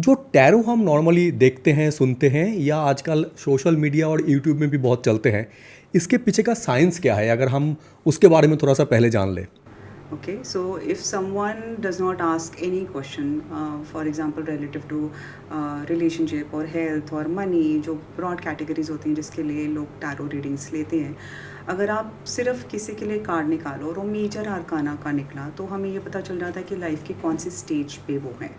जो टैरो हम नॉर्मली देखते हैं, सुनते हैं या आजकल सोशल मीडिया और यूट्यूब में भी बहुत चलते हैं, इसके पीछे का साइंस क्या है? अगर हम उसके बारे में थोड़ा-सा पहले जान लें। Okay, so if someone does not ask any question, for example relative to relationship or health or money, जो broad categories होती हैं जिसके लिए लोग टैरो रीडिंग्स लेते हैं, अगर आप सिर्फ किसी के लिए कार्ड निकालो और वो मेजर आर्काना का निकला तो हमें ये पता चल जाता है कि लाइफ की कौन सी स्टेज पे वो हैं।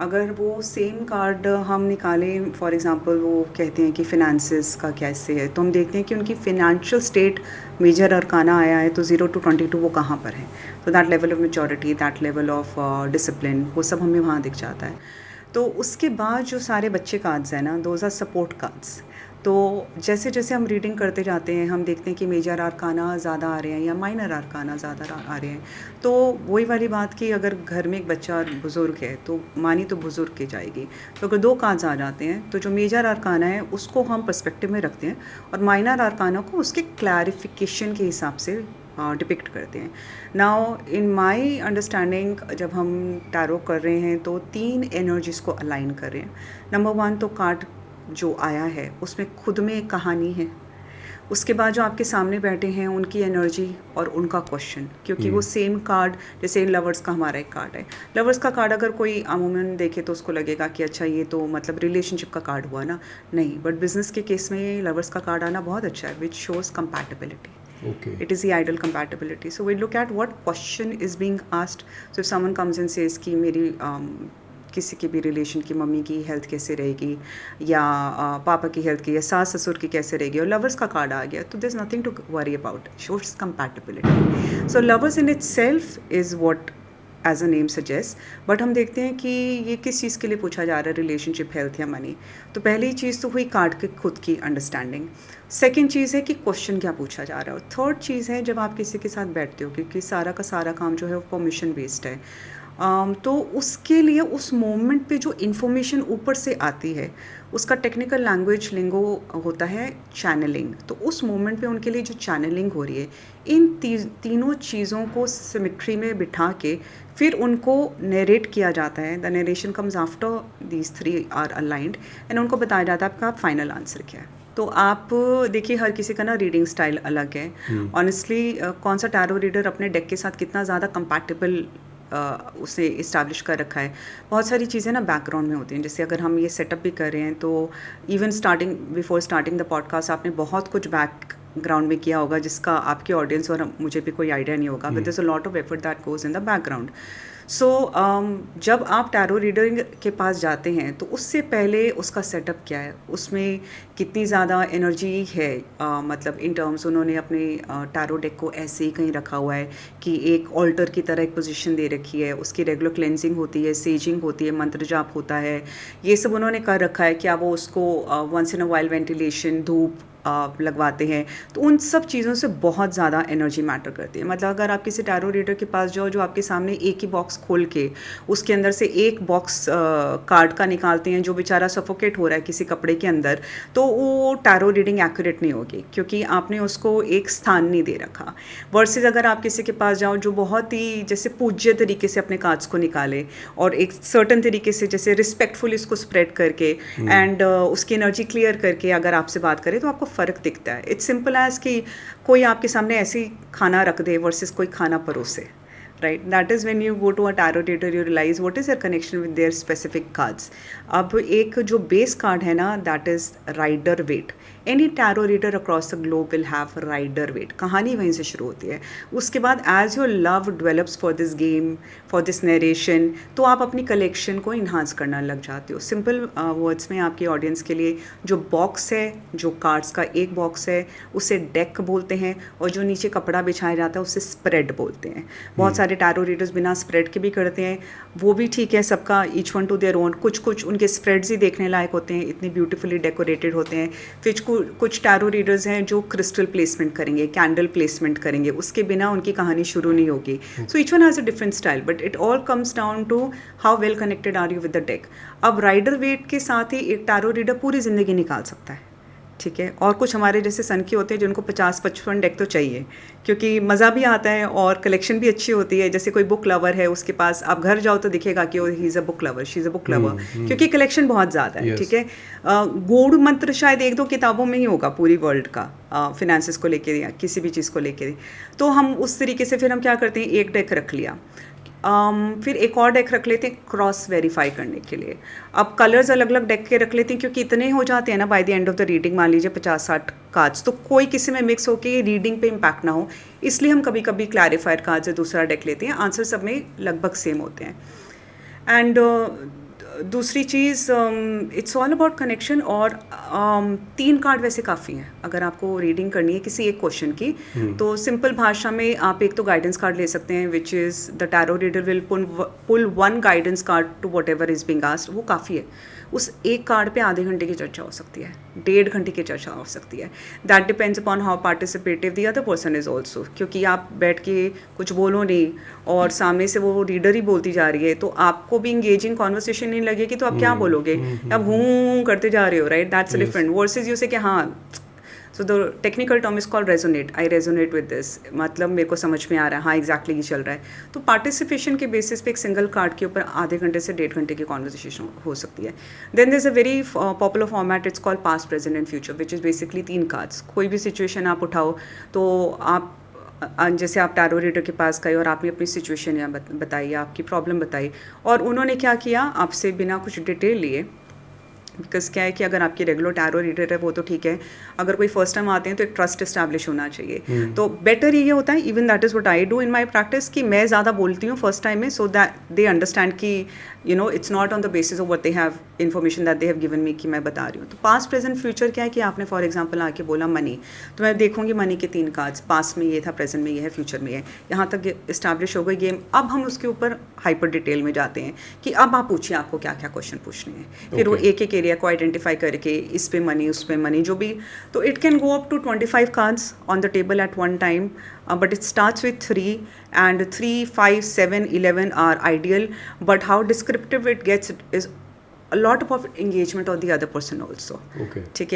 अगर वो सेम कार्ड हम निकालें, फॉर एग्जांपल वो कहते हैं कि फिनेंसेस का कैसे है, तो हम देखते हैं कि उनकी फिनेंशियल स्टेट मेजर अरकाना आया है तो 0 to 22 वो कहाँ पर है। तो that level of maturity, that level of discipline, वो सब हमें वहाँ दिख जाता है। तो उसके बाद जो सारे बच्चे कार्ड्स हैं ना, दोज आर सपोर्ट कार्ड्स। तो जैसे जैसे हम रीडिंग करते जाते हैं हम देखते हैं कि मेजर आर्काना ज़्यादा आ रहे हैं या माइनर आर्काना ज़्यादा आ रहे हैं। तो वही वाली बात कि अगर घर में एक बच्चा बुज़ुर्ग है तो मानी तो बुज़ुर्ग की जाएगी। तो अगर 2 कार्ड्स आ जाते हैं तो जो मेजर आर्काना है उसको हम पर्सपेक्टिव में रखते हैं और माइनर आर्काना को उसके क्लैरिफिकेशन के हिसाब से डिपिक्ट करते हैं। नाउ इन माय अंडरस्टैंडिंग जब हम टैरो कर रहे हैं तो 3 एनर्जीज़ को अलाइन कर रहे हैं। नंबर 1 तो कार्ड जो आया है उसमें खुद में एक कहानी है। उसके बाद जो आपके सामने बैठे हैं उनकी एनर्जी और उनका क्वेश्चन, क्योंकि वो सेम कार्ड, जैसे लवर्स का हमारा एक कार्ड है, लवर्स का कार्ड अगर कोई अमूमन देखे तो उसको लगेगा कि अच्छा ये तो मतलब रिलेशनशिप का कार्ड हुआ ना, नहीं, बट बिजनेस के केस में लवर्स का कार्ड आना बहुत अच्छा है, which shows compatibility. Okay. It is the ideal compatibility. So we look at what question is being asked. So if someone comes and says कि मेरी किसी की भी रिलेशन की मम्मी की हेल्थ कैसे रहेगी या पापा की हेल्थ की या सास ससुर की कैसे रहेगी और लवर्स का कार्ड आ गया तो there is nothing to worry about, shows compatibility. So lovers in itself is what as a name suggest. But हम देखते हैं कि ये किस चीज़ के लिए पूछा जा रहा है, रिलेशनशिप, हेल्थ या मनी. तो पहली चीज़ तो हुई कार्ड की खुद की अंडरस्टैंडिंग. सेकेंड चीज़ है कि क्वेश्चन क्या पूछा जा रहा है. और थर्ड चीज़ है जब आप किसी के साथ बैठते हो, क्योंकि सारा का सारा काम जो है वो परमिशन बेस्ड है, तो उसके लिए उस मोमेंट पे जो इन्फॉर्मेशन ऊपर से आती है उसका टेक्निकल लैंग्वेज लिंगो होता है चैनलिंग. तो उस मोमेंट पे उनके लिए जो चैनलिंग हो रही है, इन तीनों चीज़ों को सिमेट्री में बिठा के फिर उनको नरेट किया जाता है. The narration comes after these 3 are aligned and उनको बताया जाता है आपका फाइनल आंसर क्या है. तो आप देखिए हर किसी का ना रीडिंग स्टाइल अलग है. ऑनेस्टली कौन सा टैरो रीडर अपने डेक के साथ कितना ज़्यादा कंपैटिबल उसे इस्टेब्लिश कर रखा है, बहुत सारी चीज़ें ना बैकग्राउंड में होती हैं. जैसे अगर हम ये सेटअप भी कर रहे हैं तो even before starting the podcast आपने बहुत कुछ बैकग्राउंड में किया होगा जिसका आपके ऑडियंस और मुझे भी कोई आइडिया नहीं होगा, but there is a lot of effort that goes in the background. So जब आप टैरो रीडर के पास जाते हैं तो उससे पहले उसका सेटअप क्या है, उसमें कितनी ज़्यादा एनर्जी है, मतलब इन टर्म्स उन्होंने अपने टैरो डेक को ऐसे ही कहीं रखा हुआ है कि एक ऑल्टर की तरह एक पोजीशन दे रखी है, उसकी रेगुलर क्लेंजिंग होती है, सेजिंग होती है, मंत्र जाप होता है, ये सब उन्होंने कर रखा है. क्या वो उसको once in a while ventilation, धूप लगवाते हैं. तो उन सब चीज़ों से बहुत ज़्यादा एनर्जी मैटर करती है. मतलब अगर आप किसी टैरो रीडर के पास जाओ जो आपके सामने एक ही बॉक्स खोल के उसके अंदर से एक बॉक्स कार्ड का निकालते हैं जो बेचारा सफोकेट हो रहा है किसी कपड़े के अंदर, तो वो टैरो रीडिंग एक्यूरेट नहीं होगी, क्योंकि आपने उसको एक स्थान नहीं दे रखा. वर्सेस अगर आप किसी के पास जाओ जो बहुत ही जैसे पूज्य तरीके से अपने कार्ड्स को निकाले और एक सर्टन तरीके से जैसे रिस्पेक्टफुल इसको स्प्रेड करके एंड उसकी एनर्जी क्लियर करके अगर आपसे बात करें तो आपको फ़र्क दिखता है. इट्स सिंपल एज कि कोई आपके सामने ऐसे ही खाना रख दे वर्सेस कोई खाना परोसे, right? That is when you go to a tarot reader, you realize what is their connection with their specific cards. अब एक जो बेस कार्ड है ना, that is rider waite. Any tarot reader across the globe will have rider waite. कहानी वहीं से शुरू होती है. उसके बाद as your love develops for this game, for this narration, तो आप अपनी कलेक्शन को इन्हांस करना लग जाते हो. सिंपल वर्ड्स में आपकी ऑडियंस के लिए जो बॉक्स है, जो कार्ड्स का एक बॉक्स है, उसे डेक बोलते हैं, और जो नीचे कपड़ा बिछाया जाता है उसे स्प्रेड बोलते हैं. बहुत सारे टैरो रीडर्स बिना स्प्रेड के भी करते हैं, वो भी ठीक है, सबका each one to their own. कुछ उनके स्प्रेड्स ही देखने लायक होते हैं, इतने ब्यूटीफुली डेकोरेटेड होते हैं. फिर कुछ टैरो रीडर्स हैं जो क्रिस्टल प्लेसमेंट करेंगे, कैंडल प्लेसमेंट करेंगे, उसके बिना उनकी कहानी शुरू नहीं होगी. So each one has a different style, but it all comes down to how well connected are you with the deck. अब राइडर वेट के साथ ही एक टैरो रीडर पूरी ज़िंदगी निकाल सकता है. ठीक है, और कुछ हमारे जैसे सन के होते हैं जिनको 50-55 डेक तो चाहिए, क्योंकि मज़ा भी आता है और कलेक्शन भी अच्छी होती है। जैसे कोई बुक लवर है, उसके पास आप घर जाओ तो दिखेगा कि he is a book lover, she is a book lover, क्योंकि कलेक्शन बहुत ज़्यादा है। Yes. ठीक है, गूढ़ मंत्र शायद 1-2 किताबों में ही होगा पूरी वर्ल्ड का, फिनेंसेस को लेके या किसी भी चीज़ को लेके। तो हम उस तरीके से फिर हम क्या करते हैं, एक डेक रख लिया, फिर एक और डेक रख लेते हैं क्रॉस वेरीफाई करने के लिए। अब कलर्स अलग अलग डेक के रख लेते हैं, क्योंकि इतने हो जाते हैं ना by the end of the reading, मान लीजिए 50-60 कार्ड्स, तो कोई किसी में मिक्स होकर रीडिंग पे इम्पैक्ट ना हो, इसलिए हम कभी कभी क्लैरिफाइड कार्ड से दूसरा डेक लेते हैं। आंसर सब में लगभग सेम होते हैं। एंड दूसरी चीज़, इट्स ऑल अबाउट कनेक्शन। और 3 कार्ड वैसे काफ़ी हैं अगर आपको रीडिंग करनी है किसी एक क्वेश्चन की। तो सिंपल भाषा में आप एक तो गाइडेंस कार्ड ले सकते हैं, which is the tarot reader will pull 1 guidance card to whatever is being asked. वो काफ़ी है, उस एक कार्ड पे आधे घंटे की चर्चा हो सकती है, 1.5 घंटे की चर्चा हो सकती है। That depends upon how participative the other person is also, क्योंकि आप बैठ के कुछ बोलो नहीं और सामने से वो रीडर ही बोलती जा रही है, तो आपको भी इंगेजिंग कॉन्वर्सेशन नहीं लगेगी, तो आप क्या बोलोगे, आप हूँ करते जा रहे हो, right? That's different versus you से कि हाँ। So the technical term is called resonate, I resonate with this, मतलब मेरे को समझ में आ रहा है, हाँ एग्जैक्टली ये चल रहा है। तो पार्टिसिपेशन के बेसिस पे एक सिंगल कार्ड के ऊपर आधे घंटे से 1.5 घंटे की कॉन्वर्सेशन हो सकती है। Then there is a very popular format, it's called past present and future, which is basically 3 cards. कोई भी सिचुएशन आप उठाओ, तो आप जैसे आप टैरो रीडर के पास गए और आपने अपनी सिचुएशन या बताई, आपकी प्रॉब्लम बताई, और उन्होंने क्या किया, आपसे बिना कुछ डिटेल लिए, बिकॉज क्या है कि अगर आपकी रेगुलर टैरो रीडर है वो तो ठीक है, अगर कोई फर्स्ट टाइम आते हैं तो एक ट्रस्ट इस्टेब्लिश होना चाहिए। तो बेटर ये होता है, even that is what I do in my practice, कि मैं ज़्यादा बोलती हूँ फर्स्ट टाइम में, सो दैट दे अंडरस्टैंड कि you know it's not on the basis of what they have information that they have given me कि मैं बता रही हूँ। तो पास्ट प्रेजेंट फ्यूचर क्या है कि आपने फॉर एग्जाम्पल आके बोला मनी, तो मैं देखूंगी मनी के 3 कार्ड्स, पास्ट में ये था, प्रेजेंट में ये है, फ्यूचर में ये, यहाँ तक इस्टेब्लिश हो गई गेम। अब हम उसके ऊपर हाइपर डिटेल में जाते हैं कि अब आप पूछिए आपको क्या क्या क्वेश्चन पूछने हैं। फिर वो एक एक एरिया को आइडेंटिफाई करके, इस पे मनी, उस पे मनी, जो भी, तो it can go up to 25 cards on the table at one time, but it starts with 3, and 3, 5, 7, 11 are ideal, but how descriptive it gets is a lot of engagement of the other person also. Okay. ठीक है।